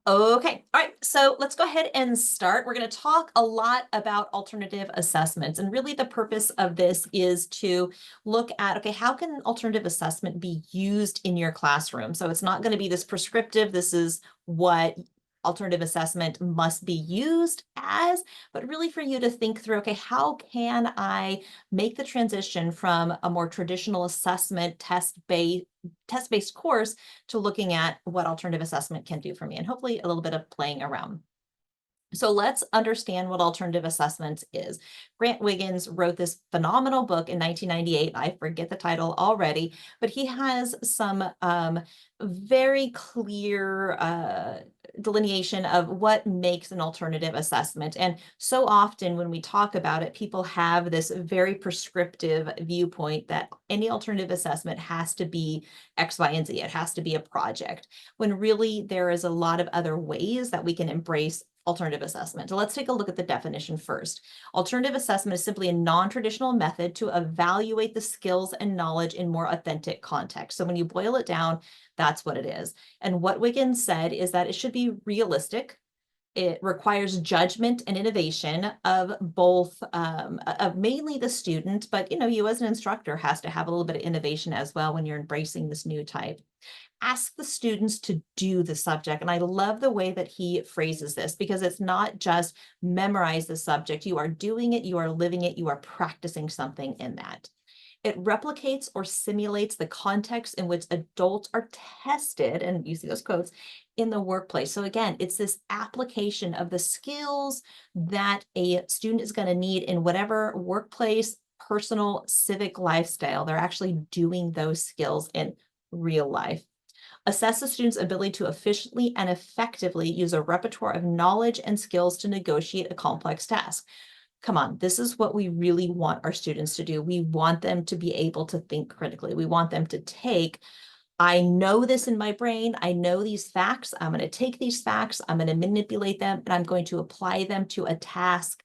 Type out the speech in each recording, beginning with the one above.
Okay, all right, so let's go ahead and start. We're going to talk a lot about alternative assessments. And really, the purpose of this is to look at, okay, how can alternative assessment be used in your classroom? So it's not going to be this prescriptive, this is what alternative assessment must be used as, but really for you to think through, okay, how can I make the transition from a more traditional assessment test-based course to looking at what alternative assessment can do for me and hopefully a little bit of playing around. So let's understand what alternative assessment is. Grant Wiggins wrote this phenomenal book in 1998. I forget the title already, but he has some very clear delineation of what makes an alternative assessment. And so often when we talk about it, people have this very prescriptive viewpoint that any alternative assessment has to be X, Y, and Z. It has to be a project, when really there is a lot of other ways that we can embrace alternative assessment. So let's take a look at the definition first. Alternative assessment is simply a non-traditional method to evaluate the skills and knowledge in more authentic context. So when you boil it down, that's what it is. And what Wiggins said is that it should be realistic. It requires judgment and innovation of both of mainly the student, but you as an instructor has to have a little bit of innovation as well when you're embracing this new type. Ask the students to do the subject. And I love the way that he phrases this because it's not just memorize the subject. You are doing it, you are living it, you are practicing something in that. It replicates or simulates the context in which adults are tested, and you see those quotes, in the workplace. So again, it's this application of the skills that a student is going to need in whatever workplace, personal, civic lifestyle. They're actually doing those skills in real life. Assess the student's ability to efficiently and effectively use a repertoire of knowledge and skills to negotiate a complex task. Come on, this is what we really want our students to do. We want them to be able to think critically. We want them to take, I know this in my brain. I know these facts. I'm going to take these facts. I'm going to manipulate them and I'm going to apply them to a task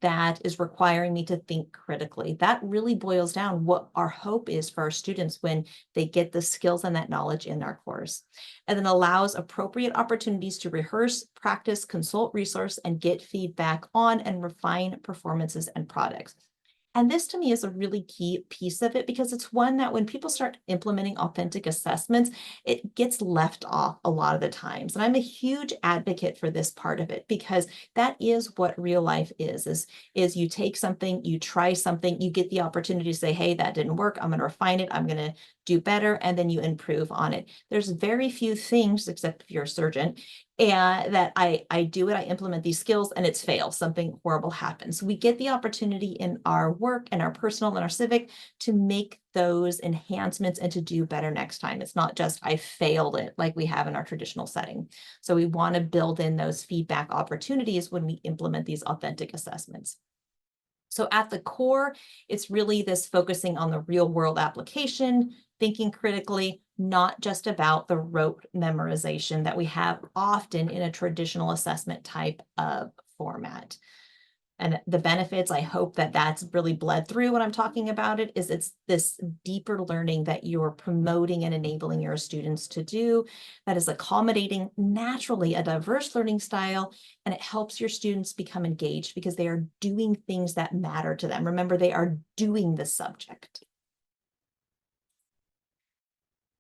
that is requiring me to think critically. That really boils down what our hope is for our students when they get the skills and that knowledge in our course. And then allows appropriate opportunities to rehearse, practice, consult resource, and get feedback on and refine performances and products. And this to me is a really key piece of it because it's one that when people start implementing authentic assessments, it gets left off a lot of the times. And I'm a huge advocate for this part of it because that is what real life is you take something, you try something, you get the opportunity to say, hey, that didn't work. I'm going to refine it. I'm going to do better. And then you improve on it. There's very few things, except if you're a surgeon, and that I do it, I implement these skills and it's failed, something horrible happens. So we get the opportunity in our work and our personal and our civic to make those enhancements and to do better next time. It's not just I failed it like we have in our traditional setting. So we want to build in those feedback opportunities when we implement these authentic assessments. So at the core, it's really this focusing on the real world application, thinking critically, not just about the rote memorization that we have often in a traditional assessment type of format. And the benefits, I hope that that's really bled through when I'm talking about it, is it's this deeper learning that you're promoting and enabling your students to do that is accommodating naturally a diverse learning style, and it helps your students become engaged because they are doing things that matter to them. Remember, they are doing the subject.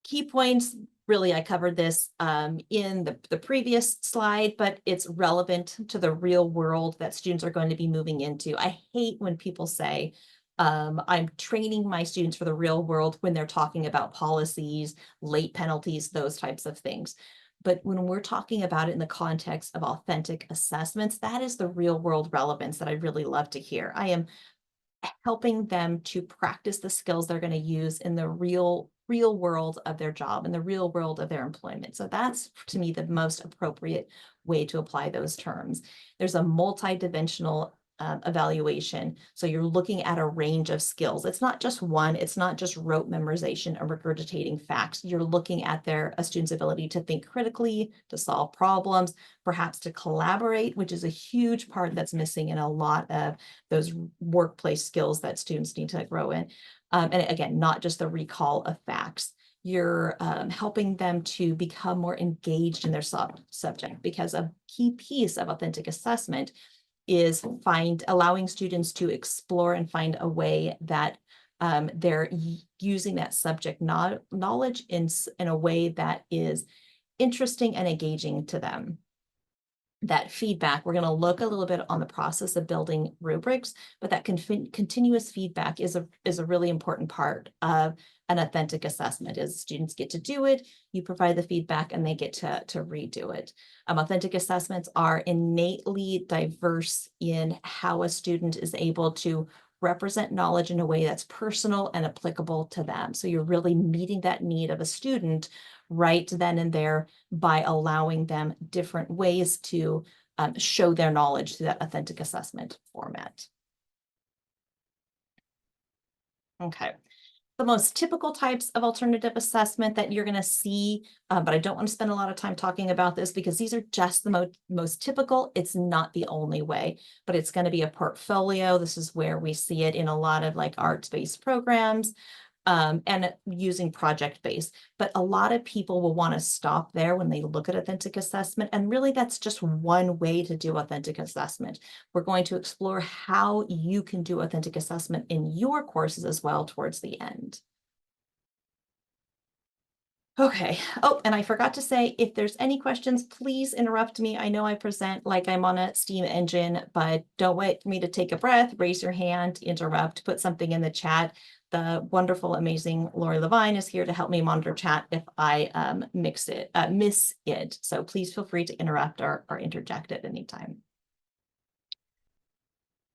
Key points, really, I covered this in the previous slide, but it's relevant to the real world that students are going to be moving into. I hate when people say, I'm training my students for the real world when they're talking about policies, late penalties, those types of things. But when we're talking about it in the context of authentic assessments, that is the real world relevance that I really love to hear. I am helping them to practice the skills they're going to use in the real world of their job and the real world of their employment. So that's to me the most appropriate way to apply those terms. There's a multidimensional evaluation. So you're looking at a range of skills. It's not just one, it's not just rote memorization or regurgitating facts. You're looking at a student's ability to think critically, to solve problems, perhaps to collaborate, which is a huge part that's missing in a lot of those workplace skills that students need to grow in. And again, not just the recall of facts. you're helping them to become more engaged in their subject, because a key piece of authentic assessment is allowing students to explore and find a way that they're using that subject knowledge in a way that is interesting and engaging to them. That feedback, we're going to look a little bit on the process of building rubrics, but that continuous feedback is a really important part of an authentic assessment. As students get to do it, you provide the feedback and they get to redo it. Authentic assessments are innately diverse in how a student is able to represent knowledge in a way that's personal and applicable to them. So you're really meeting that need of a student right then and there by allowing them different ways to show their knowledge through that authentic assessment format. Okay. The most typical types of alternative assessment that you're going to see, but I don't want to spend a lot of time talking about this because these are just the most typical. It's not the only way, but it's going to be a portfolio. This is where we see it in a lot of like arts-based programs. And using project-based, but a lot of people will want to stop there when they look at authentic assessment. And really that's just one way to do authentic assessment. We're going to explore how you can do authentic assessment in your courses as well towards the end. Okay. Oh, and I forgot to say, if there's any questions, please interrupt me. I know I present like I'm on a steam engine, but don't wait for me to take a breath, raise your hand, interrupt, put something in the chat. The wonderful, amazing Lori Levine is here to help me monitor chat if I miss it. So please feel free to interrupt or interject at any time.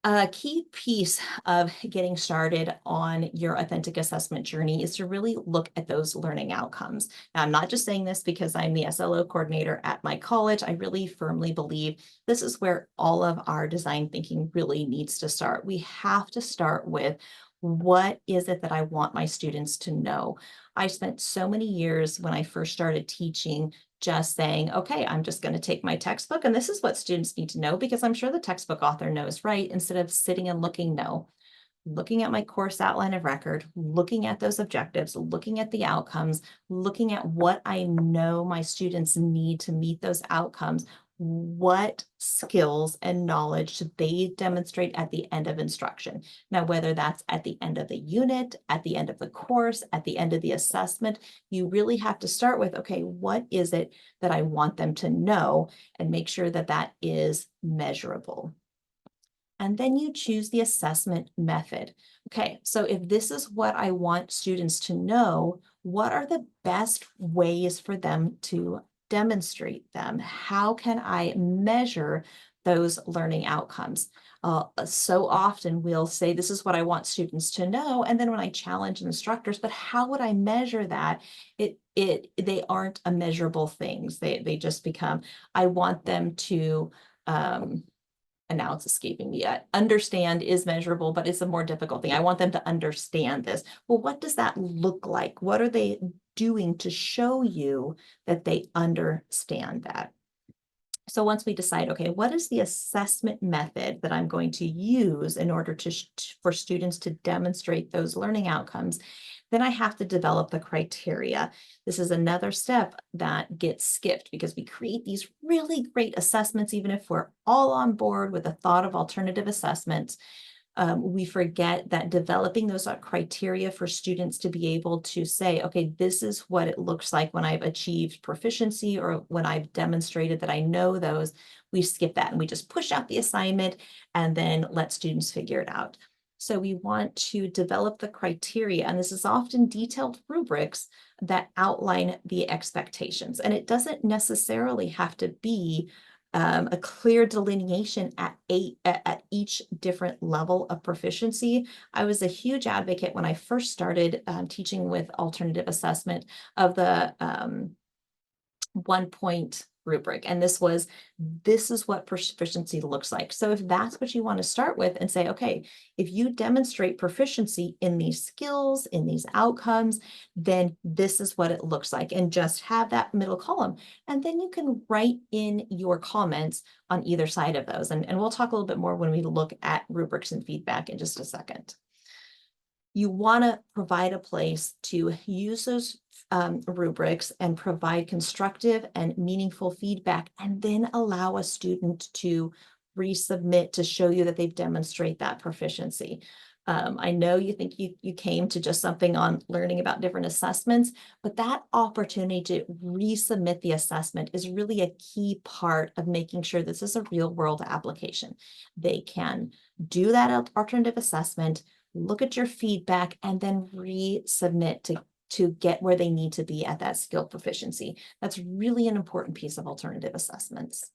A key piece of getting started on your authentic assessment journey is to really look at those learning outcomes. Now, I'm not just saying this because I'm the SLO coordinator at my college. I really firmly believe this is where all of our design thinking really needs to start. We have to start with, what is it that I want my students to know? I spent so many years when I first started teaching just saying, okay, I'm just going to take my textbook and this is what students need to know because I'm sure the textbook author knows, right? Instead of sitting and looking at my course outline of record, looking at those objectives, looking at the outcomes, looking at what I know my students need to meet those outcomes. What skills and knowledge should they demonstrate at the end of instruction? Now, whether that's at the end of the unit, at the end of the course, at the end of the assessment, you really have to start with, okay, what is it that I want them to know, and make sure that that is measurable. And then you choose the assessment method. Okay, so if this is what I want students to know, what are the best ways for them to demonstrate them? How can I measure those learning outcomes? So often we'll say, this is what I want students to know. And then when I challenge instructors, but how would I measure that? They aren't a measurable things. They just become, I want them to, and now it's escaping me. Understand is measurable, but it's a more difficult thing. I want them to understand this. Well, what does that look like? What are they doing to show you that they understand that? So once we decide, okay, what is the assessment method that I'm going to use in order for students to demonstrate those learning outcomes, then I have to develop the criteria. This is another step that gets skipped because we create these really great assessments, even if we're all on board with the thought of alternative assessments. We forget that developing those criteria for students to be able to say, okay, this is what it looks like when I've achieved proficiency or when I've demonstrated that I know those, we skip that and we just push out the assignment and then let students figure it out. So we want to develop the criteria, and this is often detailed rubrics that outline the expectations. And it doesn't necessarily have to be a clear delineation at each different level of proficiency. I was a huge advocate when I first started teaching with alternative assessment of the 1-point rubric. And this is what proficiency looks like. So if that's what you want to start with and say, okay, if you demonstrate proficiency in these skills, in these outcomes, then this is what it looks like, and just have that middle column. And then you can write in your comments on either side of those. And we'll talk a little bit more when we look at rubrics and feedback in just a second. You want to provide a place to use those rubrics and provide constructive and meaningful feedback, and then allow a student to resubmit to show you that they've demonstrated that proficiency. I know you think you came to just something on learning about different assessments, but that opportunity to resubmit the assessment is really a key part of making sure this is a real world application. They can do that alternative assessment, look at your feedback, and then resubmit to get where they need to be at that skill proficiency. That's really an important piece of alternative assessments.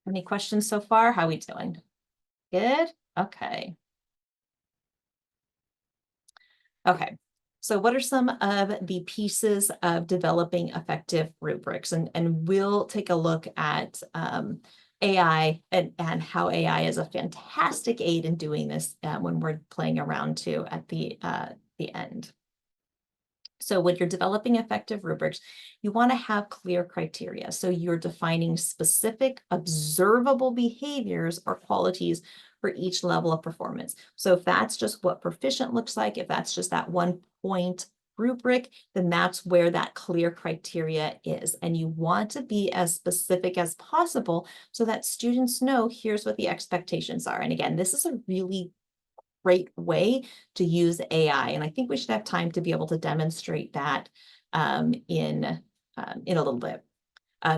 Any questions so far? How are we doing? Good? Okay. Okay. So what are some of the pieces of developing effective rubrics? And we'll take a look at AI and how AI is a fantastic aid in doing this when we're playing around too at the end. So when you're developing effective rubrics, you want to have clear criteria. So you're defining specific observable behaviors or qualities for each level of performance. So if that's just what proficient looks like, if that's just that 1 point rubric, then that's where that clear criteria is. And you want to be as specific as possible so that students know here's what the expectations are. And again, this is a really great way to use AI. And I think we should have time to be able to demonstrate that in a little bit.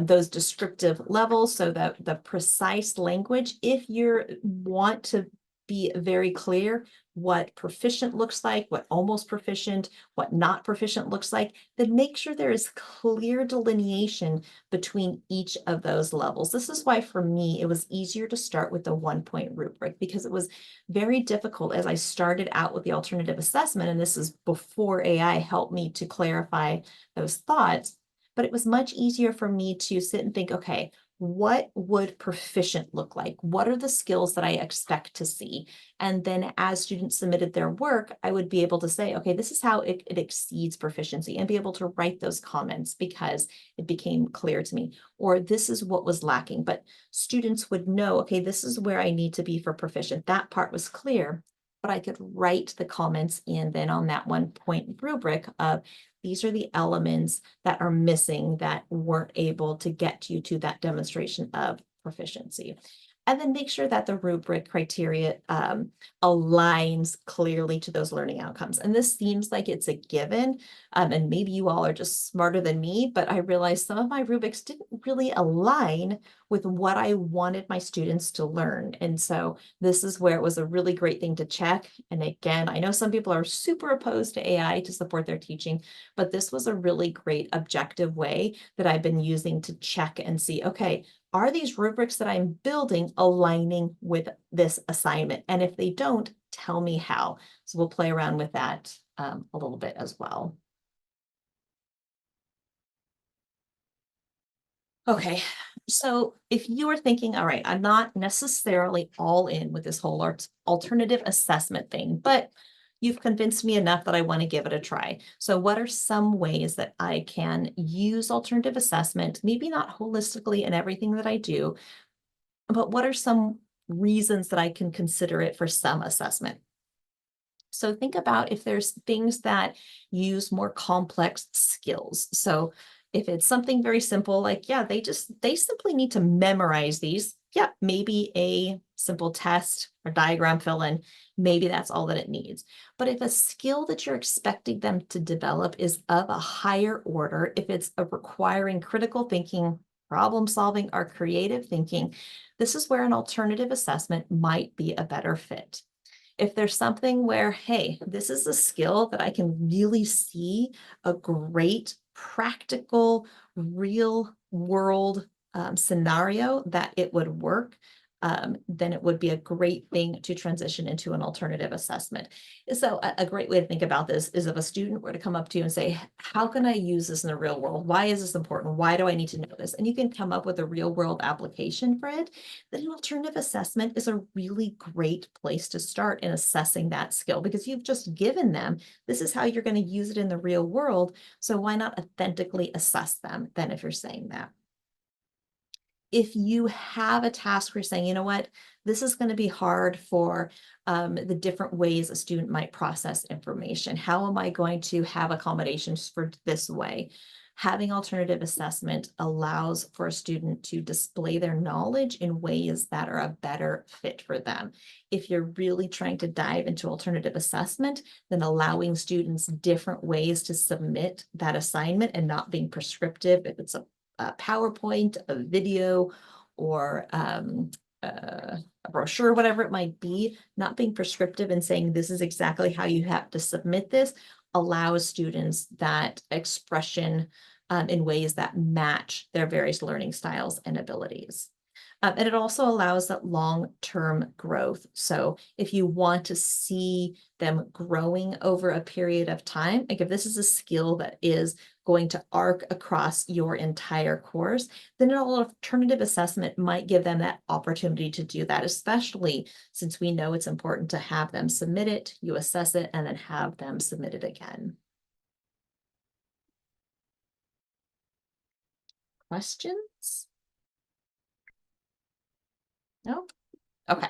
Those descriptive levels, so the precise language, if you want to be very clear what proficient looks like, what almost proficient, what not proficient looks like, then make sure there is clear delineation between each of those levels. This is why for me, it was easier to start with the 1 point rubric, because it was very difficult as I started out with the alternative assessment, and this is before AI helped me to clarify those thoughts. But it was much easier for me to sit and think, okay, what would proficient look like? What are the skills that I expect to see? And then as students submitted their work, I would be able to say, okay, this is how it exceeds proficiency, and be able to write those comments because it became clear to me, or this is what was lacking. But students would know, okay, this is where I need to be for proficient. That part was clear, but I could write the comments in then on that 1 point rubric of these are the elements that are missing that weren't able to get you to that demonstration of proficiency. And then make sure that the rubric criteria aligns clearly to those learning outcomes. And this seems like it's a given, and maybe you all are just smarter than me, but I realized some of my rubrics didn't really align with what I wanted my students to learn. And so this is where it was a really great thing to check. And again, I know some people are super opposed to AI to support their teaching, but this was a really great objective way that I've been using to check and see, okay, are these rubrics that I'm building aligning with this assignment? And if they don't, tell me how. So we'll play around with that a little bit as well. Okay, so if you are thinking, all right, I'm not necessarily all in with this whole alternative assessment thing, but you've convinced me enough that I want to give it a try. So what are some ways that I can use alternative assessment, maybe not holistically in everything that I do, but what are some reasons that I can consider it for some assessment? So think about if there's things that use more complex skills. So if it's something very simple, like, yeah, they simply need to memorize these. Yeah, maybe a simple test or diagram fill in, maybe that's all that it needs. But if a skill that you're expecting them to develop is of a higher order, if it's requiring critical thinking, problem solving, or creative thinking, this is where an alternative assessment might be a better fit. If there's something where, hey, this is a skill that I can really see a great practical, real world scenario that it would work, then it would be a great thing to transition into an alternative assessment. So a great way to think about this is if a student were to come up to you and say, how can I use this in the real world? Why is this important? Why do I need to know this? And you can come up with a real world application for it. Then an alternative assessment is a really great place to start in assessing that skill, because you've just given them, this is how you're going to use it in the real world. So why not authentically assess them then if you're saying that? if you have a task where you're saying, you know what, this is going to be hard for the different ways a student might process information. How am I going to have accommodations for this way? Having alternative assessment allows for a student to display their knowledge in ways that are a better fit for them. If you're really trying to dive into alternative assessment, then allowing students different ways to submit that assignment and not being prescriptive, if it's a PowerPoint, a video, or a brochure, whatever it might be, not being prescriptive and saying this is exactly how you have to submit this, allows students that expression in ways that match their various learning styles and abilities. And it also allows that long-term growth. So if you want to see them growing over a period of time, like if this is a skill that is going to arc across your entire course, then an alternative assessment might give them that opportunity to do that, especially since we know it's important to have them submit it, you assess it, and then have them submit it again. Questions? No? Okay.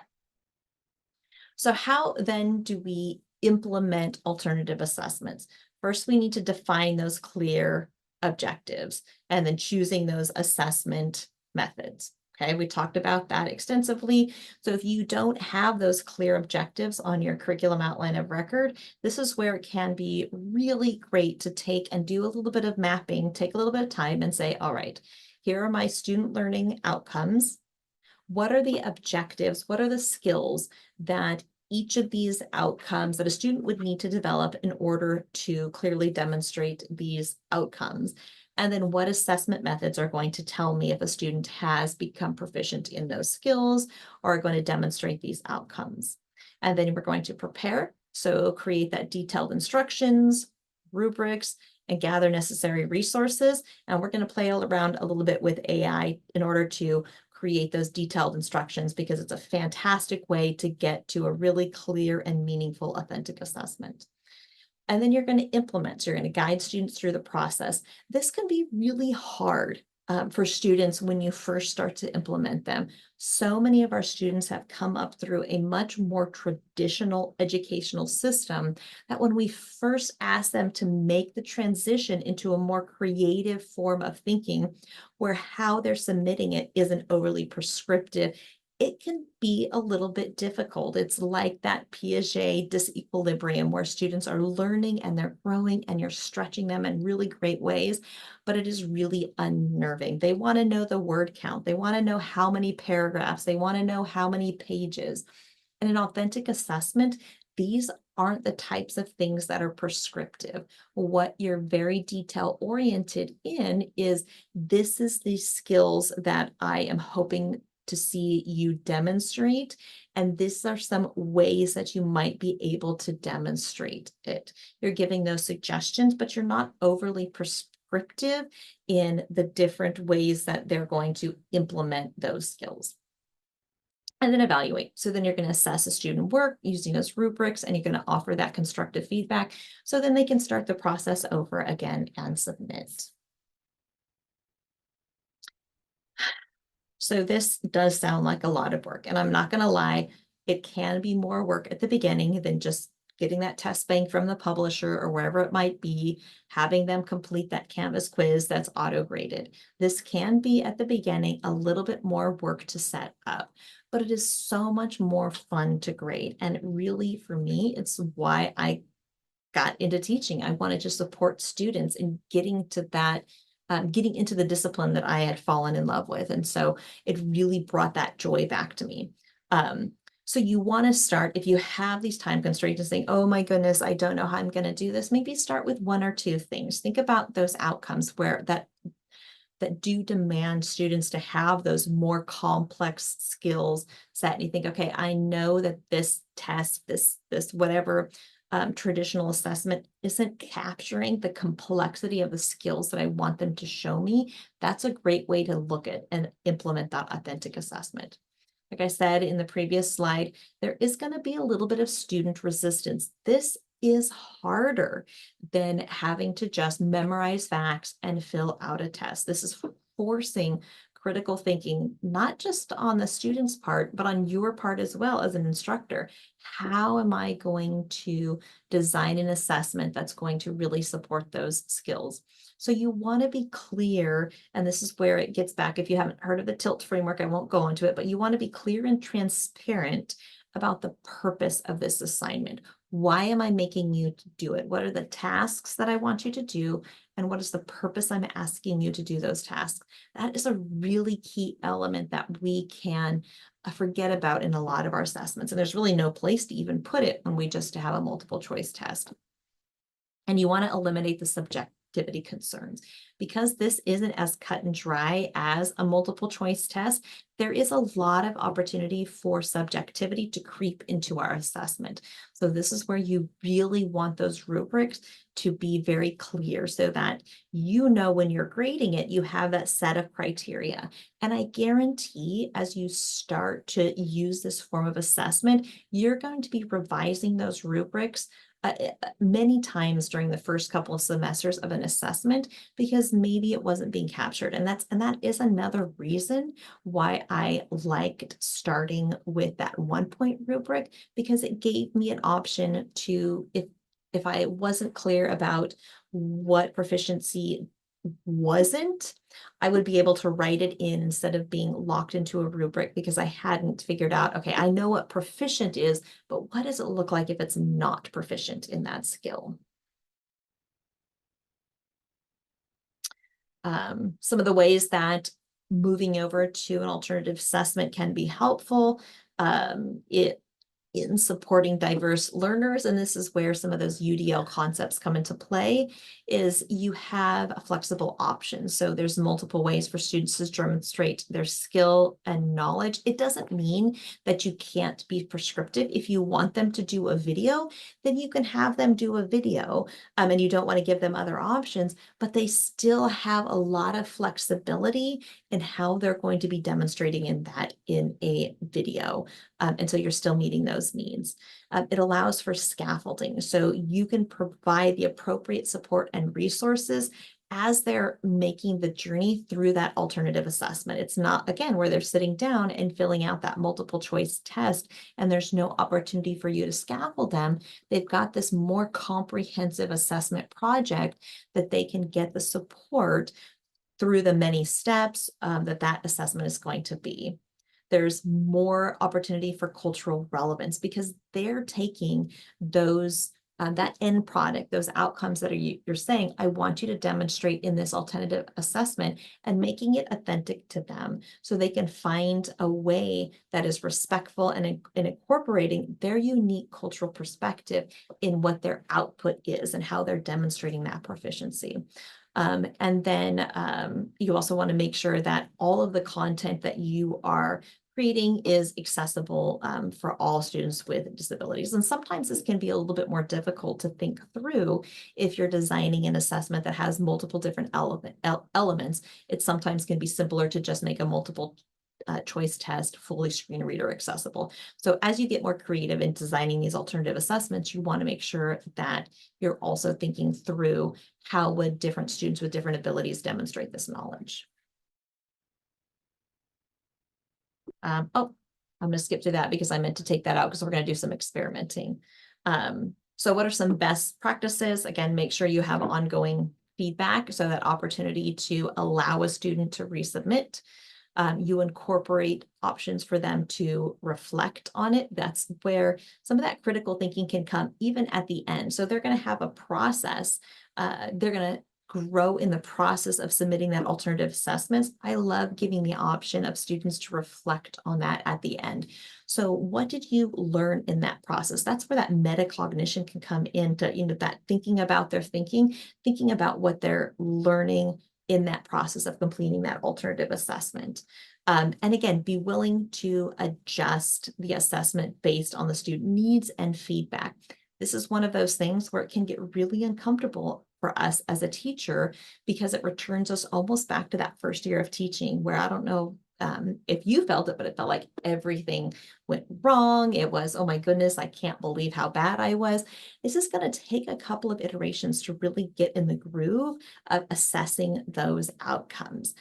So how then do we implement alternative assessments? First, we need to define those clear objectives and then choosing those assessment methods. Okay, we talked about that extensively. So if you don't have those clear objectives on your curriculum outline of record, this is where it can be really great to take and do a little bit of mapping, take a little bit of time and say, all right, here are my student learning outcomes. What are the objectives? What are the skills that each of these outcomes that a student would need to develop in order to clearly demonstrate these outcomes? And then what assessment methods are going to tell me if a student has become proficient in those skills or are going to demonstrate these outcomes? And then we're going to prepare. So create that detailed instructions, rubrics, and gather necessary resources. And we're going to play around a little bit with AI in order to create those detailed instructions, because it's a fantastic way to get to a really clear and meaningful authentic assessment. And then you're going to implement, so you're going to guide students through the process. This can be really hard for students when you first start to implement them. So many of our students have come up through a much more traditional educational system that when we first ask them to make the transition into a more creative form of thinking, where how they're submitting it isn't overly prescriptive, it can be a little bit difficult. It's like that Piaget disequilibrium where students are learning and they're growing and you're stretching them in really great ways, but it is really unnerving. They want to know the word count. They want to know how many paragraphs. They want to know how many pages. In an authentic assessment, these aren't the types of things that are prescriptive. What you're very detail oriented in is this is the skills that I am hoping to see you demonstrate. And these are some ways that you might be able to demonstrate it. You're giving those suggestions, but you're not overly prescriptive in the different ways that they're going to implement those skills. And then evaluate. So then you're going to assess a student work using those rubrics, and you're going to offer that constructive feedback. So then they can start the process over again and submit. So this does sound like a lot of work, and I'm not going to lie, it can be more work at the beginning than just getting that test bank from the publisher or wherever it might be, having them complete that Canvas quiz that's auto-graded. This can be at the beginning a little bit more work to set up, but it is so much more fun to grade. And it really, for me, it's why I got into teaching. I wanted to support students in getting to that getting into the discipline that I had fallen in love with. And so it really brought that joy back to me. So you want to start, if you have these time constraints and saying, oh my goodness, I don't know how I'm going to do this, maybe start with one or two things. Think about those outcomes where that do demand students to have those more complex skills set. And you think, okay, I know that this test, this whatever traditional assessment isn't capturing the complexity of the skills that I want them to show me. That's a great way to look at and implement that authentic assessment. Like I said in the previous slide, there is going to be a little bit of student resistance. This is harder than having to just memorize facts and fill out a test. This is forcing critical thinking, not just on the student's part, but on your part as well as an instructor. How am I going to design an assessment that's going to really support those skills? So you want to be clear, and this is where it gets back. If you haven't heard of the TILT framework, I won't go into it, but you want to be clear and transparent about the purpose of this assignment. Why am I making you to do it? What are the tasks that I want you to do? And what is the purpose I'm asking you to do those tasks? That is a really key element that we can forget about in a lot of our assessments. And there's really no place to even put it when we just have a multiple choice test. And you want to eliminate the subjectivity concerns. Because this isn't as cut and dry as a multiple choice test, there is a lot of opportunity for subjectivity to creep into our assessment. So this is where you really want those rubrics to be very clear so that you know when you're grading it, you have that set of criteria. And I guarantee as you start to use this form of assessment, you're going to be revising those rubrics many times during the first couple of semesters of an assessment because maybe it wasn't being captured. And that is another reason why I liked starting with that 1 point rubric, because it gave me an option to, if I wasn't clear about what proficiency wasn't, I would be able to write it in instead of being locked into a rubric because I hadn't figured out, okay, I know what proficient is, but what does it look like if it's not proficient in that skill? Some of the ways that moving over to an alternative assessment can be helpful. It in supporting diverse learners, and this is where some of those UDL concepts come into play, is you have a flexible option. So there's multiple ways for students to demonstrate their skill and knowledge. It doesn't mean that you can't be prescriptive. If you want them to do a video, then you can have them do a video, and you don't want to give them other options, but they still have a lot of flexibility in how they're going to be demonstrating in a video. And so you're still meeting those needs. It allows for scaffolding. So you can provide the appropriate support and resources as they're making the journey through that alternative assessment. It's not, again, where they're sitting down and filling out that multiple choice test and there's no opportunity for you to scaffold them. They've got this more comprehensive assessment project that they can get the support through the many steps that assessment is going to be. There's more opportunity for cultural relevance because they're taking those that end product, those outcomes that you're saying, I want you to demonstrate in this alternative assessment and making it authentic to them so they can find a way that is respectful and incorporating their unique cultural perspective in what their output is and how they're demonstrating that proficiency. And then you also want to make sure that all of the content that you are creating is accessible for all students with disabilities. And sometimes this can be a little bit more difficult to think through if you're designing an assessment that has multiple different elements. It sometimes can be simpler to just make a multiple choice test fully screen reader accessible. So as you get more creative in designing these alternative assessments, you want to make sure that you're also thinking through how would different students with different abilities demonstrate this knowledge. Oh, I'm going to skip through that because I meant to take that out because we're going to do some experimenting. So what are some best practices? Again, make sure you have ongoing feedback, so that opportunity to allow a student to resubmit. You incorporate options for them to reflect on it. That's where some of that critical thinking can come even at the end. So they're going to have a process. They're going to grow in the process of submitting that alternative assessments. I love giving the option of students to reflect on that at the end. So what did you learn in that process? That's where that metacognition can come into, that thinking about their thinking about what they're learning in that process of completing that alternative assessment. And again, be willing to adjust the assessment based on the student needs and feedback. This is one of those things where it can get really uncomfortable for us as a teacher because it returns us almost back to that first year of teaching where I don't know if you felt it, but it felt like everything went wrong. It was, oh my goodness, I can't believe how bad I was. This is going to take a couple of iterations to really get in the groove of assessing those outcomes.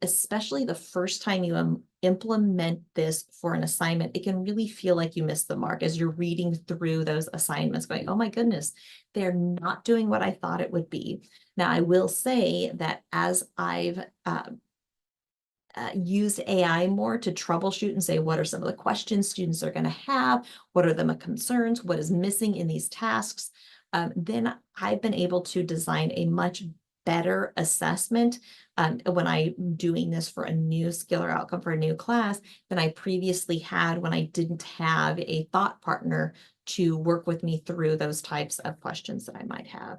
Especially the first time you implement this for an assignment, it can really feel like you missed the mark as you're reading through those assignments going, oh my goodness, they're not doing what I thought it would be. Now, I will say that as I've used AI more to troubleshoot and say, what are some of the questions students are going to have? What are the concerns? What is missing in these tasks? Then I've been able to design a much better assessment when I'm doing this for a new skill or outcome for a new class than I previously had when I didn't have a thought partner to work with me through those types of questions that I might have.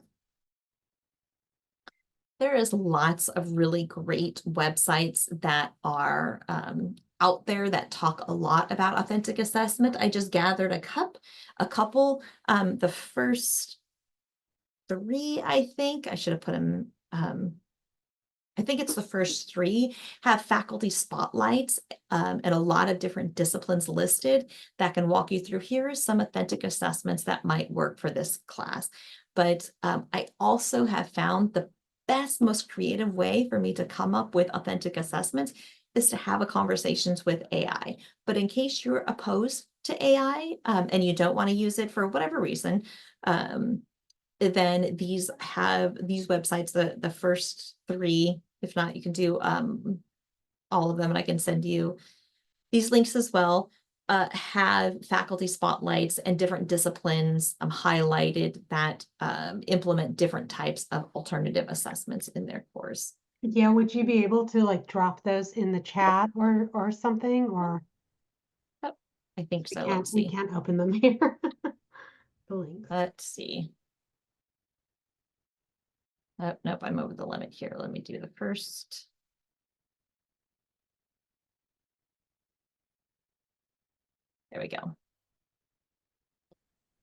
There is lots of really great websites that are out there that talk a lot about authentic assessment. I just gathered a couple. The first three, I think, I should have put them. I think it's the first three have faculty spotlights and a lot of different disciplines listed that can walk you through. Here are some authentic assessments that might work for this class. But I also have found the best, most creative way for me to come up with authentic assessments is to have a conversations with AI. But in case you're opposed to AI and you don't want to use it for whatever reason, then these websites, the first three, if not, you can do all of them, and I can send you these links as well. Have faculty spotlights and different disciplines highlighted that implement different types of alternative assessments in their course. Yeah, would you be able to like drop those in the chat or something, or I think so. we can't open them here. The links. Let's see. Oh, nope, I'm over the limit here. Let me do the first. There we go.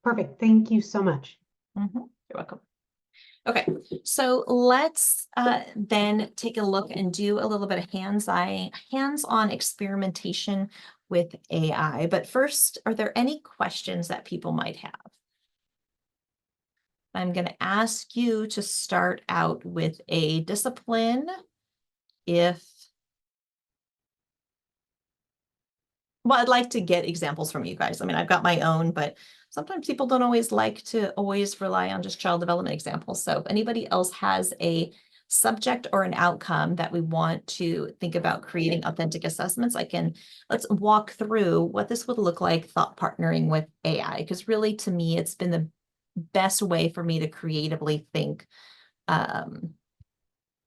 Perfect. Thank you so much. You're welcome. Okay, so let's then take a look and do a little bit of hands-on experimentation with AI. But first, are there any questions that people might have? I'm going to ask you to start out with a discipline. Well, I'd like to get examples from you guys. I mean, I've got my own, but sometimes people don't always like to always rely on just child development examples. So if anybody else has a subject or an outcome that we want to think about creating authentic assessments, let's walk through what this would look like thought partnering with AI. Because really, to me, it's been the best way for me to creatively think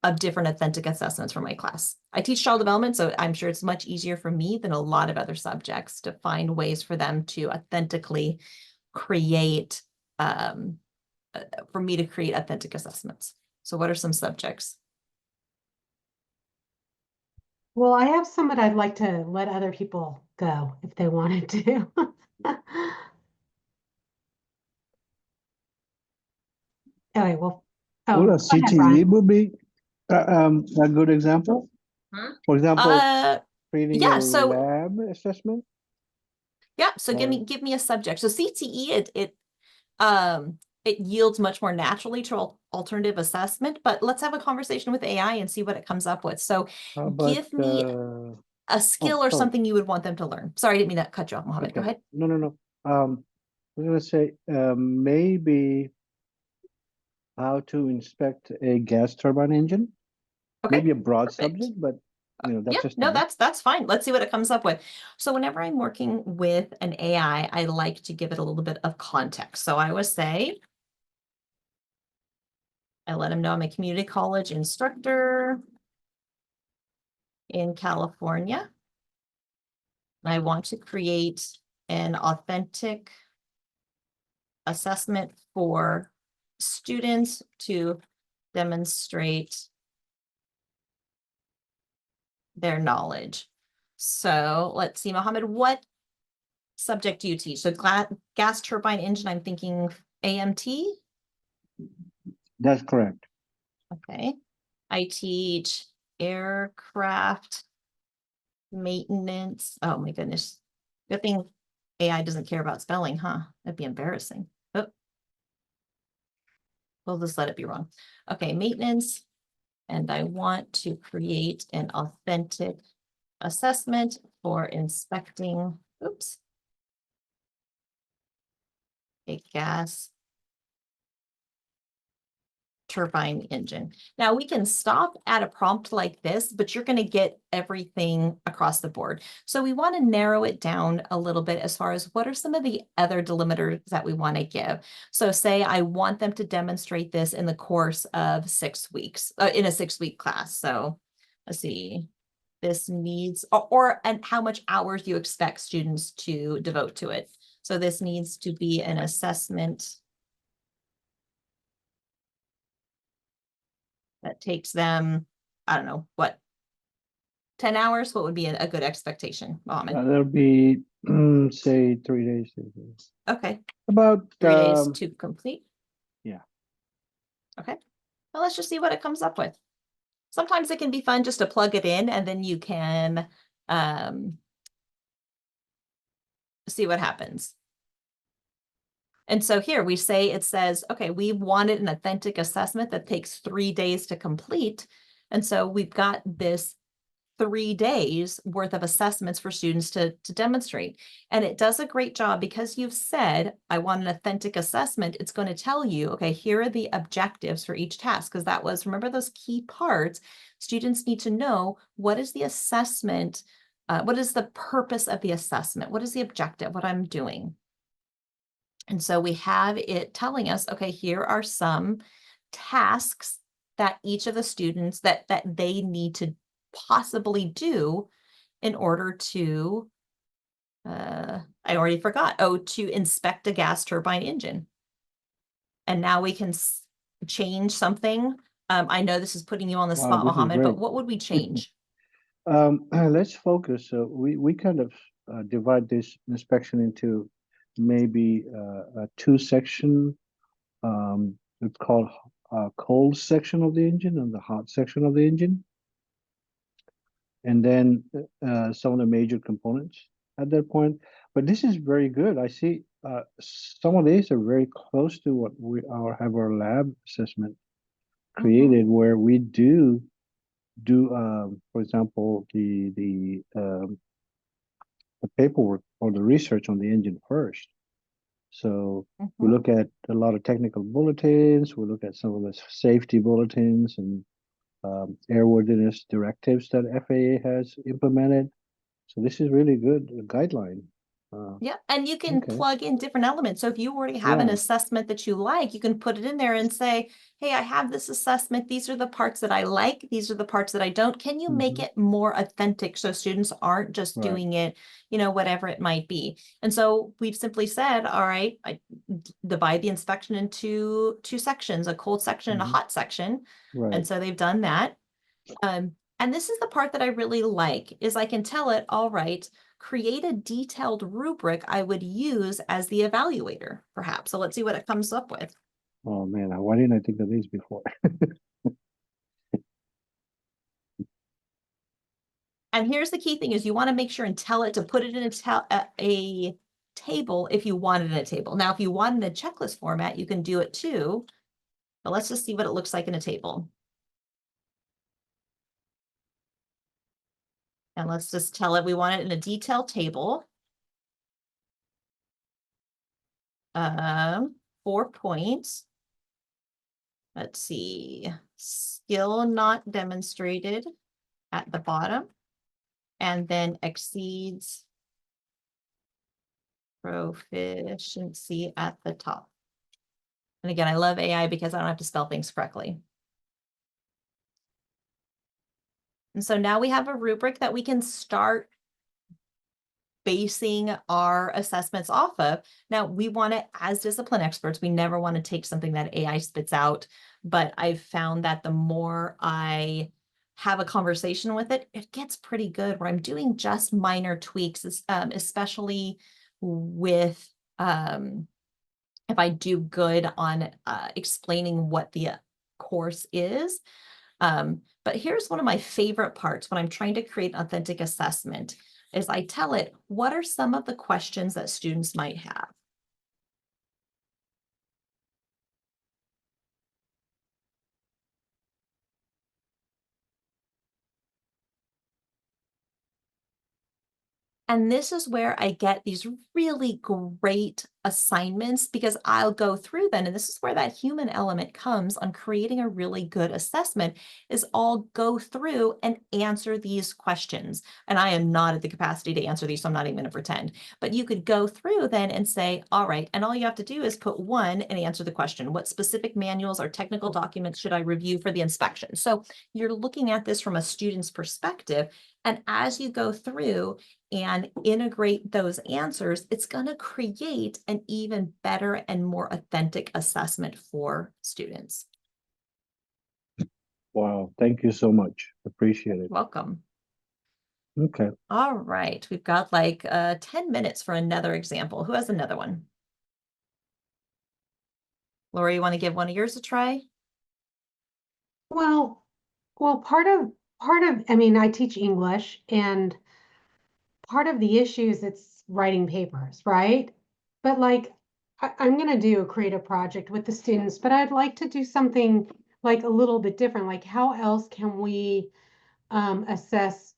of different authentic assessments for my class. I teach child development, so I'm sure it's much easier for me than a lot of other subjects to find ways for them to authentically create, for me to create authentic assessments. So what are some subjects? Well, I have some that I'd like to let other people go if they wanted to. Okay, well, Well, a go ahead, CTE Brian. would be a good example. For example, creating a Yeah, so lab assessment. yeah, so or, give me a subject. So CTE, it yields much more naturally to alternative assessment, but let's have a conversation with AI and see what it comes up with. So how about, give me a skill or sorry. something you would want them to learn. Sorry, I didn't mean to cut you off, Mohammed. Go Okay. ahead. No. I was gonna say maybe how to inspect a gas turbine engine. Okay, Maybe a broad perfect. subject, but that's Yeah, just no, me. that's fine. Let's see what it comes up with. So whenever I'm working with an AI, I like to give it a little bit of context. So I would say, I let them know I'm a community college instructor in California. I want to create an authentic assessment for students to demonstrate their knowledge. So let's see, Mohammed, what subject do you teach? So gas turbine engine, I'm thinking AMT. That's correct. Okay. I teach aircraft maintenance. Oh my goodness. Good thing AI doesn't care about spelling, huh? That'd be embarrassing. Oh. We'll just let it be wrong. Okay, maintenance. And I want to create an authentic assessment for inspecting, oops, a gas turbine engine. Now we can stop at a prompt like this, but you're going to get everything across the board. So we want to narrow it down a little bit as far as what are some of the other delimiters that we want to give. So say I want them to demonstrate this in the course of 6 weeks, in a 6-week class. So let's see, this needs, and how much hours you expect students to devote to it. So this needs to be an assessment that takes them, I don't know, what, 10 hours? What would be a good expectation, Mohammed? That'll be, say, 3 days. Okay, About, 3 days to complete? yeah. Okay, well, let's just see what it comes up with. Sometimes it can be fun just to plug it in and then you can see what happens. And so here we say, it says, okay, we wanted an authentic assessment that takes 3 days to complete. And so we've got this 3 days worth of assessments for students to demonstrate. And it does a great job because you've said, I want an authentic assessment. It's going to tell you, okay, here are the objectives for each task. Because that was, remember those key parts, students need to know what is the assessment, what is the purpose of the assessment? What is the objective, what I'm doing? And so we have it telling us, okay, here are some tasks that each of the students that they need to possibly do in order to, I already forgot, to inspect a gas turbine engine. And now we can change something. I know this is putting you on the Wow, spot, this is Mohammed, but great. what would we change? Let's focus. So we kind of divide this inspection into maybe a 2-section. It's called cold section of the engine and the hot section of the engine. And then some of the major components at that point. But this is very good. I see some of these are very close to what we have our lab assessment created, where we do, for example, the paperwork or the research on the engine first. So we look at a lot of technical bulletins, we look at some of the safety bulletins and airworthiness directives that FAA has implemented. So this is really good guideline. Yeah, and you can Okay. plug in different elements. So if you already have an Yeah. assessment that you like, you can put it in there and say, hey, I have this assessment. These are the parts that I like. These are the parts that I don't. Can you make it more authentic so students aren't just Right. doing it, whatever it might be? And so we've simply said, all right, I divide the inspection into 2 sections, a cold section and a hot section. Right. And so they've done that. And this is the part that I really like, is I can tell it, all right, create a detailed rubric I would use as the evaluator, perhaps. So let's see what it comes up with. Oh man, why didn't I think of these before? And here's the key thing is you want to make sure and tell it to put it in a table if you want it in a table. Now, if you want it in a checklist format, you can do it too. But let's just see what it looks like in a table. And let's just tell it we want it in a detailed table. 4 points. Let's see, skill not demonstrated at the bottom, and then exceeds proficiency at the top. And again, I love AI because I don't have to spell things correctly. And so now we have a rubric that we can start basing our assessments off of. Now, we want to, as discipline experts, we never want to take something that AI spits out, but I've found that the more I have a conversation with it, it gets pretty good where I'm doing just minor tweaks, especially with if I do good on explaining what the course is. But here's one of my favorite parts when I'm trying to create an authentic assessment is I tell it, what are some of the questions that students might have? And this is where I get these really great assignments because I'll go through them. And this is where that human element comes on creating a really good assessment is I'll go through and answer these questions. And I am not at the capacity to answer these, so I'm not even going to pretend. But you could go through then and say, all right, and all you have to do is put one and answer the question. What specific manuals or technical documents should I review for the inspection? So you're looking at this from a student's perspective. And as you go through, and integrate those answers, it's going to create an even better and more authentic assessment for students. Wow, thank you so much. Appreciate it. Welcome. Okay. All right, we've got like 10 minutes for another example. Who has another one? Lori, you want to give one of yours a try? Well, part of, I mean, I teach English, and part of the issue is it's writing papers, right? But like, I'm gonna do a creative project with the students, but I'd like to do something like a little bit different. Like, how else can we assess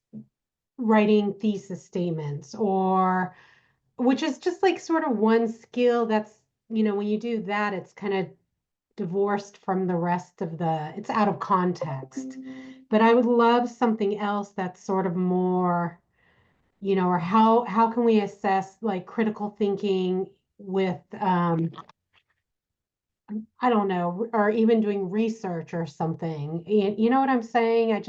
writing thesis statements, or which is just like sort of one skill that's, when you do that, it's kind of divorced from the rest of it's out of context. But I would love something else that's sort of more, or how can we assess like critical thinking with I don't know, or even doing research or something. You know what I'm saying?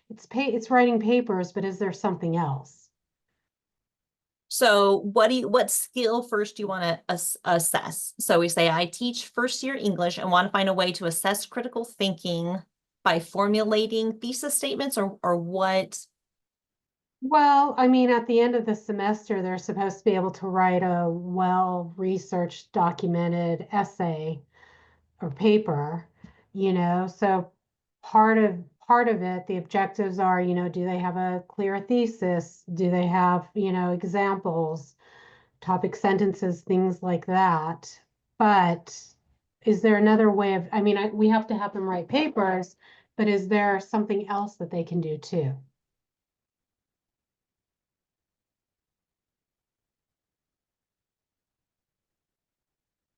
It's writing papers, but is there something else? So what skill first do you want to assess? So we say, I teach first year English and want to find a way to assess critical thinking by formulating thesis statements or what? Well, I mean, at the end of the semester, they're supposed to be able to write a well-researched, documented essay or paper, so part of it, the objectives are, do they have a clear thesis? Do they have, examples, topic sentences, things like that? But is there another way of, I mean, we have to have them write papers, but is there something else that they can do too?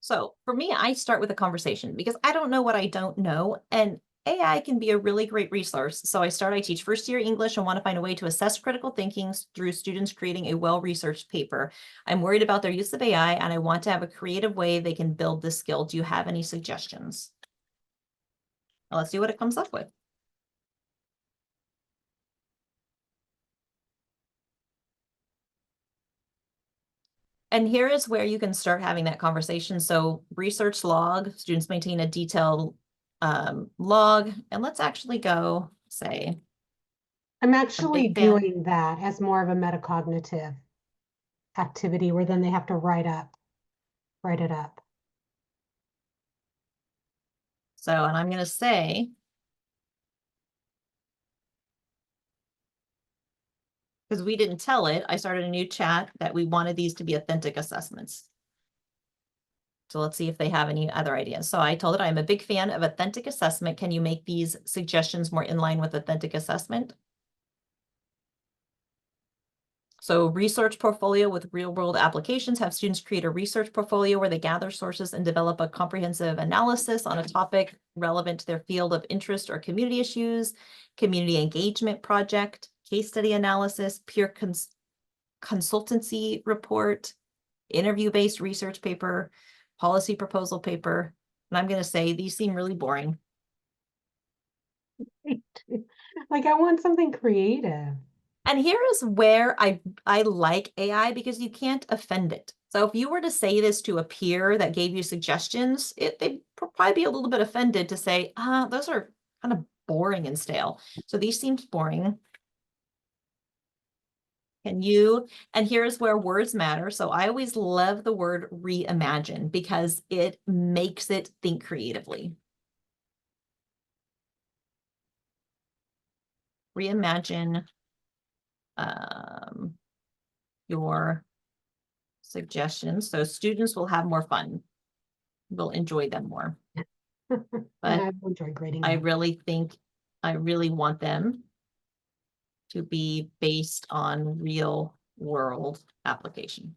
So for me, I start with a conversation because I don't know what I don't know. And AI can be a really great resource. So I teach first year English and want to find a way to assess critical thinking through students creating a well-researched paper. I'm worried about their use of AI and I want to have a creative way they can build this skill. Do you have any suggestions? Well, let's see what it comes up with. And here is where you can start having that conversation. So research log, students maintain a detailed log, and let's actually go say, I'm actually big fan. doing that as more of a metacognitive activity where then they have to write it up. So, and I'm going to say, because we didn't tell it, I started a new chat that we wanted these to be authentic assessments. So let's see if they have any other ideas. So I told it I'm a big fan of authentic assessment. Can you make these suggestions more in line with authentic assessment? So research portfolio with real world applications, have students create a research portfolio where they gather sources and develop a comprehensive analysis on a topic relevant to their field of interest or community issues, community engagement project, case study analysis, peer consultancy report, interview-based research paper, policy proposal paper. And I'm going to say these seem really boring. Like, I want something creative. And here is where I like AI because you can't offend it. So if you were to say this to a peer that gave you suggestions, they'd probably be a little bit offended to say, those are kind of boring and stale. So these seems boring. And here's where words matter. So I always love the word reimagine because it makes it think creatively. reimagine your suggestions, so students will have more fun. Will enjoy them more. And But I've enjoyed grading I them. really want them to be based on real world application.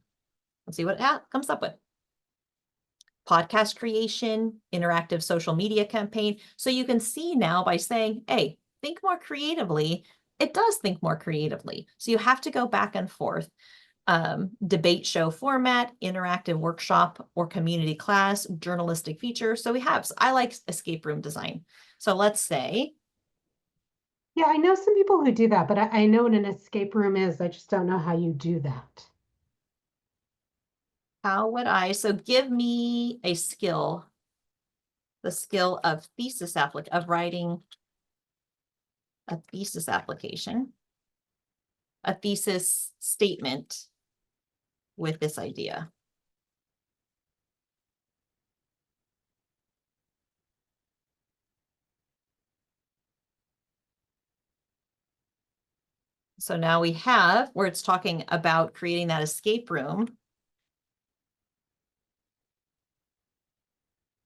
Let's see what it comes up with. Podcast creation, interactive social media campaign. So you can see now by saying, hey, think more creatively, it does think more creatively. So you have to go back and forth. Debate show format, interactive workshop or community class, journalistic feature. So I like escape room design. So let's say, Yeah, I know some people who do that, but I know what an escape room is. I just don't know how you do that. so give me a skill, the skill of writing a thesis application, a thesis statement with this idea. So now we have where it's talking about creating that escape room.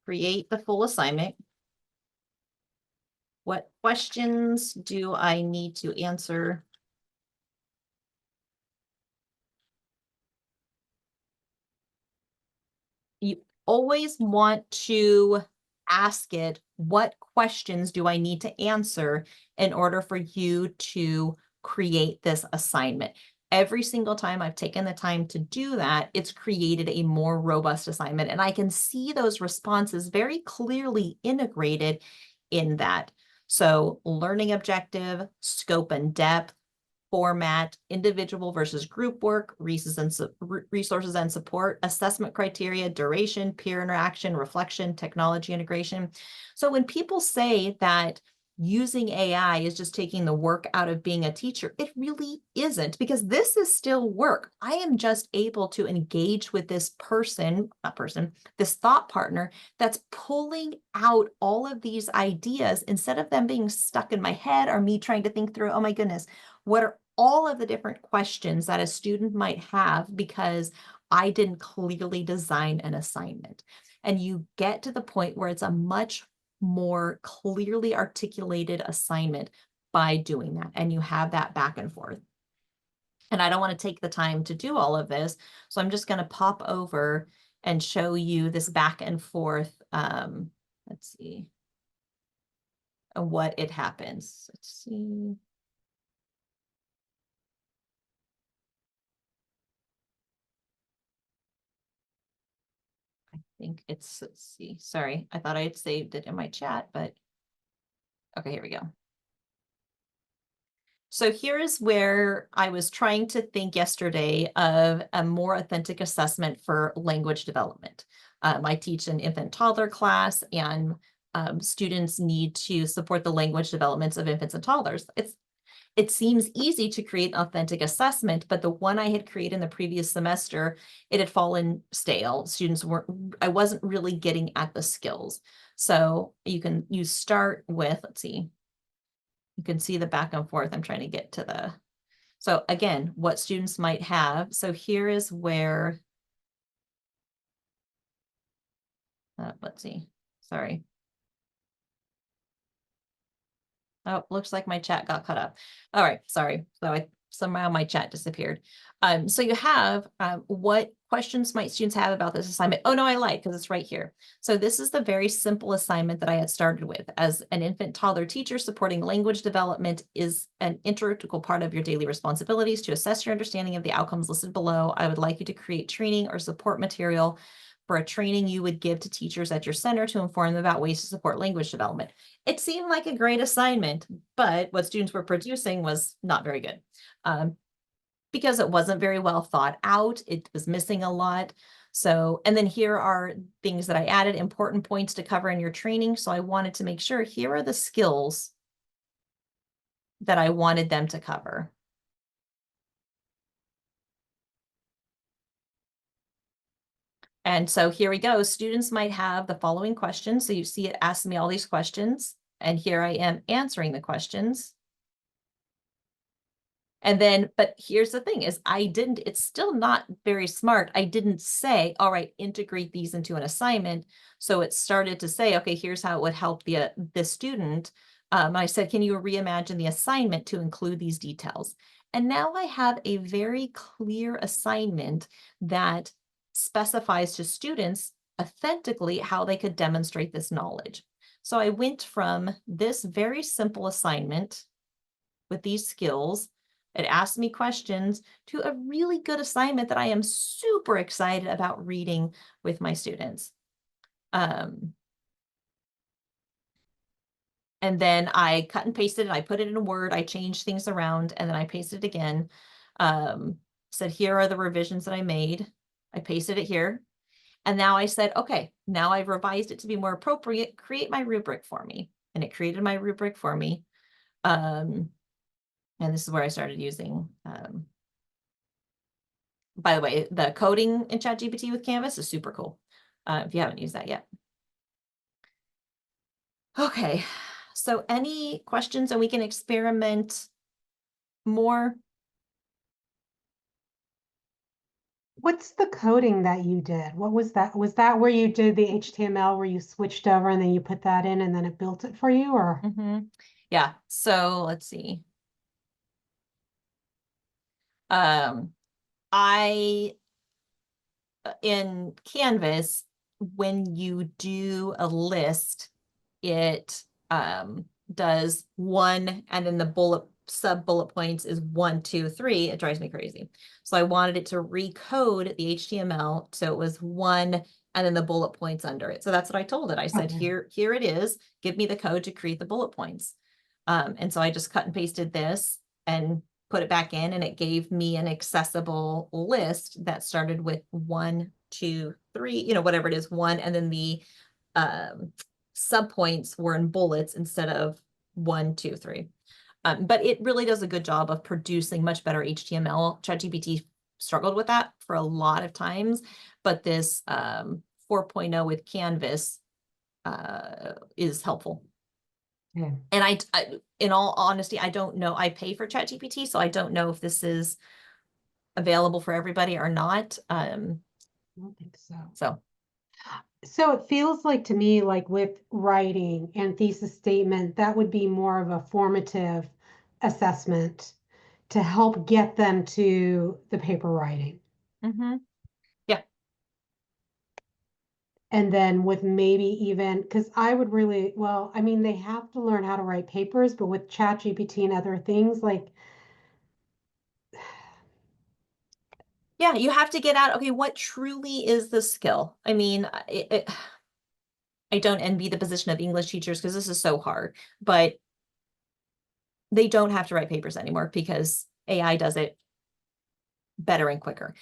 Create the full assignment. What questions do I need to answer? You always want to ask it, what questions do I need to answer in order for you to create this assignment? Every single time I've taken the time to do that, it's created a more robust assignment. And I can see those responses very clearly integrated in that. So learning objective, scope and depth, format, individual versus group work, resources and support, assessment criteria, duration, peer interaction, reflection, technology integration. So when people say that using AI is just taking the work out of being a teacher, it really isn't, because this is still work. I am just able to engage with this this thought partner that's pulling out all of these ideas instead of them being stuck in my head or me trying to think through, oh my goodness, what are all of the different questions that a student might have because I didn't clearly design an assignment. And you get to the point where it's a much more clearly articulated assignment by doing that. And you have that back and forth. And I don't want to take the time to do all of this. So I'm just going to pop over and show you this back and forth. Let's see what it happens. Let's see. I think let's see, sorry, I thought I had saved it in my chat, but okay, here we go. So here is where I was trying to think yesterday of a more authentic assessment for language development. I teach an infant toddler class, and students need to support the language developments of infants and toddlers. It seems easy to create an authentic assessment, but the one I had created in the previous semester, it had fallen stale. I wasn't really getting at the skills. So you start with, let's see, you can see the back and forth. I'm trying to get to so again, what students might have. So here is where, let's see, sorry. Oh, looks like my chat got cut up. All right, sorry. So somehow my chat disappeared. So you have what questions might students have about this assignment? Oh no, I lied because it's right here. So this is the very simple assignment that I had started with. As an infant toddler teacher, supporting language development is an integral part of your daily responsibilities. To assess your understanding of the outcomes listed below, I would like you to create training or support material for a training you would give to teachers at your center to inform them about ways to support language development. It seemed like a great assignment, but what students were producing was not very good because it wasn't very well thought out. It was missing a lot. So, and then here are things that I added, important points to cover in your training. So I wanted to make sure here are the skills that I wanted them to cover. And so here we go. Students might have the following questions. So you see it asks me all these questions, and here I am answering the questions. And then, but here's the thing is it's still not very smart. I didn't say, all right, integrate these into an assignment. So it started to say, okay, here's how it would help the student. I said, can you reimagine the assignment to include these details? And now I have a very clear assignment that specifies to students authentically how they could demonstrate this knowledge. So I went from this very simple assignment with these skills, it asked me questions, to a really good assignment that I am super excited about reading with my students. And then I cut and pasted it. I put it in a Word. I changed things around, and then I pasted it again. Said, here are the revisions that I made. I pasted it here. And now I said, okay, now I've revised it to be more appropriate. Create my rubric for me. And it created my rubric for me. And this is where I started using, by the way, the coding in ChatGPT with Canvas is super cool. If you haven't used that yet. Okay, so any questions, and we can experiment more? What's the coding that you did? What was that? Was that where you did the HTML where you switched over and then you put that in and then it built it for you, or? Yeah, so let's see. In Canvas, when you do a list, it does one, and then the sub bullet points is 1, 2, 3. It drives me crazy. So I wanted it to recode the HTML. So it was 1 and then the bullet points under it. So that's what I told it. I said, Okay. here it is. Give me the code to create the bullet points. And so I just cut and pasted this and put it back in, and it gave me an accessible list that started with 1, 2, 3, whatever it is, 1, and then the sub points were in bullets instead of 1, 2, 3. But it really does a good job of producing much better HTML. ChatGPT struggled with that for a lot of times, but this 4.0 with Canvas is helpful. Yeah. And I, in all honesty, I don't know. I pay for ChatGPT, so I don't know if this is available for everybody or not. I don't think so. So it feels like to me, like with writing and thesis statement, that would be more of a formative assessment to help get them to the paper writing. yeah, And then with maybe even, because I would really, well, I mean, they have to learn how to write papers, but with ChatGPT and other things, like, yeah, you have to get out. Okay, what truly is the skill? I mean, I don't envy the position of English teachers because this is so hard, but they don't have to write papers anymore because AI does it better and quicker.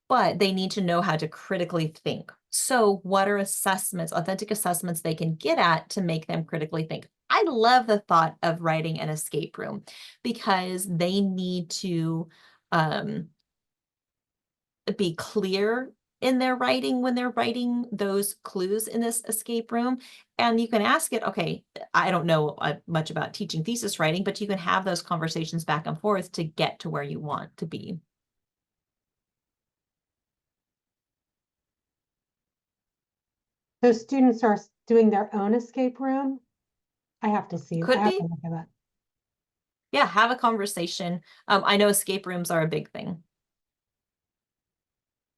But they need to know how to critically think. So what are assessments, authentic assessments they can get at to make them critically think? I love the thought of writing an escape room because they need to be clear in their writing when they're writing those clues in this escape room. And you can ask it, okay, I don't know much about teaching thesis writing, but you can have those conversations back and forth to get to where you want to be. those students are doing their own escape room. I have to see, I Could have be. to look at that. Yeah, have a conversation. I know escape rooms are a big thing.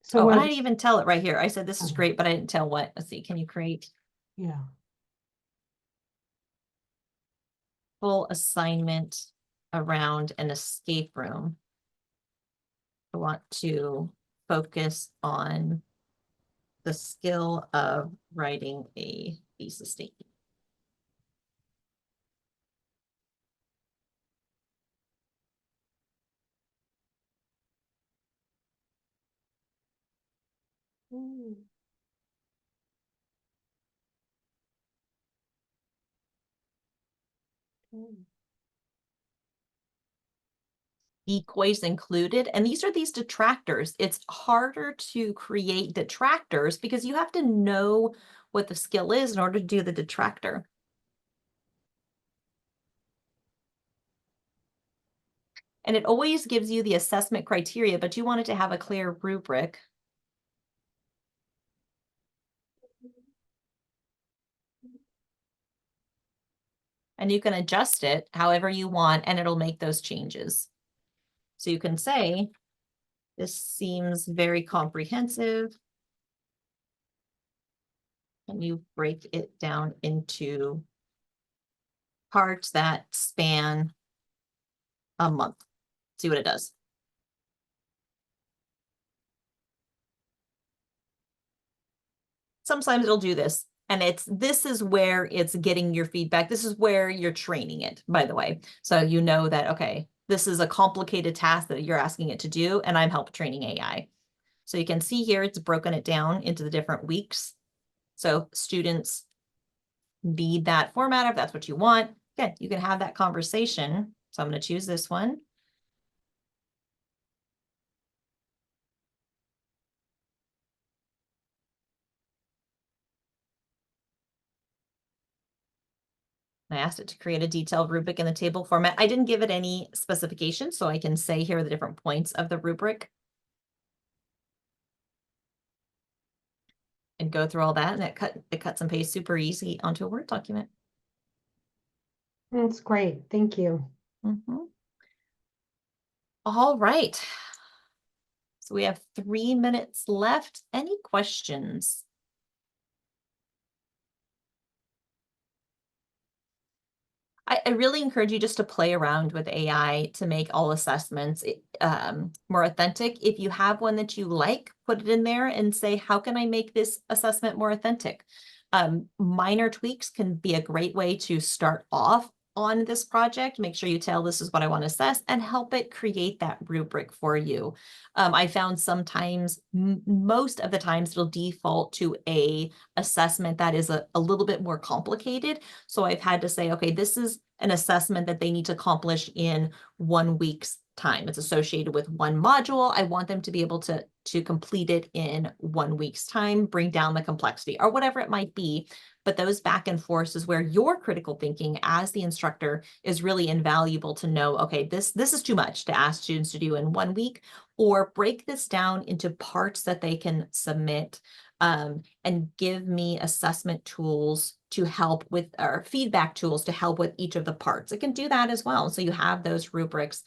So Oh, what and are I didn't even tell it right here. I said, this is Okay. great, but I didn't tell what. Let's see, can you create Yeah. full assignment around an escape room? I want to focus on the skill of writing a thesis statement. Decoys included, and these are these detractors. It's harder to create detractors because you have to know what the skill is in order to do the detractor. And it always gives you the assessment criteria, but you want it to have a clear rubric. And you can adjust it however you want, and it'll make those changes. So you can say, this seems very comprehensive. And you break it down into parts that span a month. See what it does. Sometimes it'll do this. And this is where it's getting your feedback. This is where you're training it, by the way. So you know that, okay, this is a complicated task that you're asking it to do, and I'm help training AI. So you can see here, it's broken it down into the different weeks. So students need that format if that's what you want. Good, you can have that conversation. So I'm going to choose this one. I asked it to create a detailed rubric in the table format. I didn't give it any specifications, so I can say here are the different points of the rubric. And go through all that, and it cuts and pastes super easy onto a Word document. That's great. Thank you. All right. So we have 3 minutes left. Any questions? I really encourage you just to play around with AI to make all assessments more authentic. If you have one that you like, put it in there and say, how can I make this assessment more authentic? Minor tweaks can be a great way to start off on this project. Make sure you tell this is what I want to assess and help it create that rubric for you. I found sometimes, most of the times, it'll default to a assessment that is a little bit more complicated. So I've had to say, okay, this is an assessment that they need to accomplish in 1 week's time. It's associated with one module. I want them to be able to complete it in 1 week's time, bring down the complexity or whatever it might be. But those back and forths is where your critical thinking as the instructor is really invaluable to know, okay, this is too much to ask students to do in 1 week, or break this down into parts that they can submit, and give me assessment tools to help with, or feedback tools to help with each of the parts. It can do that as well. So you have those rubrics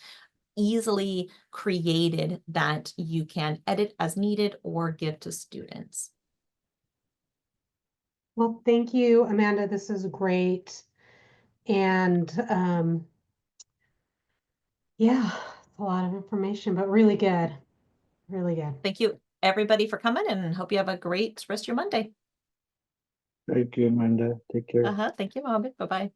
easily created that you can edit as needed or give to students. Well, thank you, Amanda. This is great. And yeah, it's a lot of information, but really good. Really good. Thank you, everybody, for coming, and hope you have a great rest of your Monday. Thank you, Amanda. Take care. Thank you, Mohammed. Bye-bye.